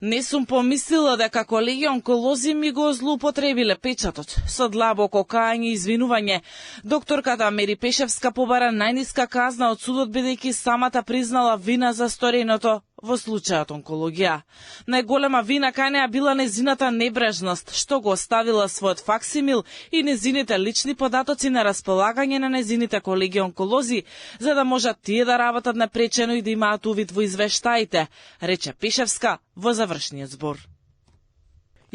Не сум помислила дека колеги онколози ми го злоупотребиле печатот. Со длабоко кајање и извинување, докторката Мери Пешевска побара најниска казна од судот бидејќи самата признала вина за стореното во случајот онкологија. Најголема вина кај неа била незината небрежност, што го оставила својот факсимил и незините лични податоци на располагање на незините колеги онколози, за да можат тие да работат напречено и да имаат увид во извештаите, рече Пешевска во завршниот збор.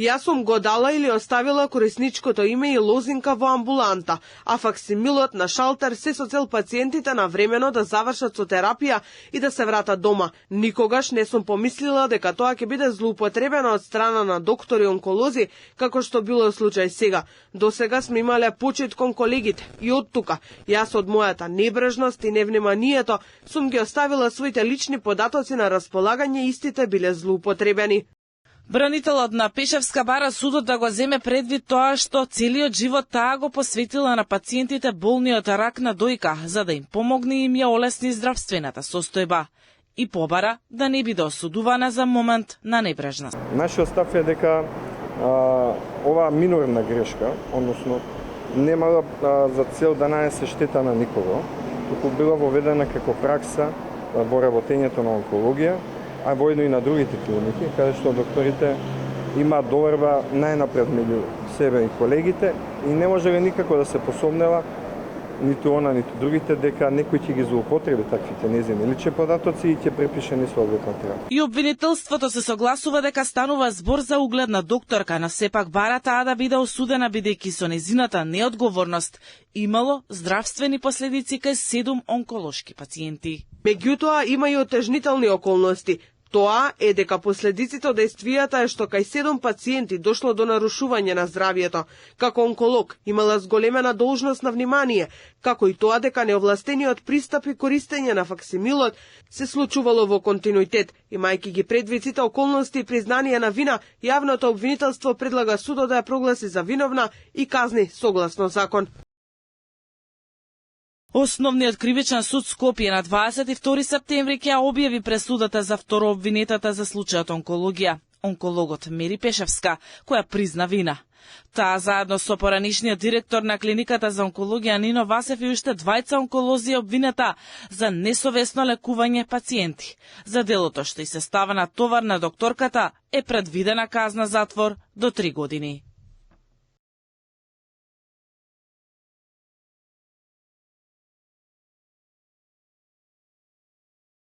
Јас сум го дала или оставила корисничкото име и лозинка во амбуланта, а факсимилот на шалтер се со цел пациентите на времено да завршат со терапија и да се вратат дома. Никогаш не сум помислила дека тоа ќе биде злоупотребено од страна на доктори онколози, како што било случај сега. До сега сме имале почит кон колегите и од тука, јас од мојата небрежност и невниманието сум ги оставила своите лични податоци на располагање, истите биле злоупотребени. Бранителот на Пешевска бара судот да го земе предвид тоа што целиот живот таа го посветила на пациентите болни од рак на дојка, за да им помогне и им ја олесни здравствената состојба. И побара да не биде осудувана за момент на небрежност. Нашиот став е дека оваа минорна грешка, односно немала за цел да нанесе штета на никого, туку била воведена како пракса во работењето на онкологија, а воедно и на другите клиники, каде што докторите имаат доверба најнапред меѓу себе и колегите и не можеле никако да се посомнела ниту она, ниту другите, дека некој ќе ги злоупотреби таквите незини лични податоци и ќе препише несоодветна терапија. И обвинителството се согласува дека станува збор за угледна докторка, но сепак бара таа да биде осудена бидејќи со незината неодговорност имало здравствени последици кај 7 онколошки пациенти. Меѓутоа има и отежнителни околности. Тоа е дека последиците од действијата е што кај 7 пациенти дошло до нарушување на здравието. Како онколог имала зголемена должност на внимание, како и тоа дека неовластениот пристап и користење на факсимилот се случувало во континуитет. Имајќи ги предвид сите околности и признание на вина, јавното обвинителство предлага судот да ја прогласи за виновна и казни согласно закон. Основниот кривичен суд Скопје на 22 септември ќе објави пресудата за второ обвинетата за случајот онкологија, онкологот Мери Пешевска, која призна вина. Таа заедно со поранишниот директор на клиниката за онкологија Нино Васев и уште двајца онколози обвинета за несовесно лекување пациенти. За делото што и се става на товар на докторката е предвидена казна затвор до 3 години.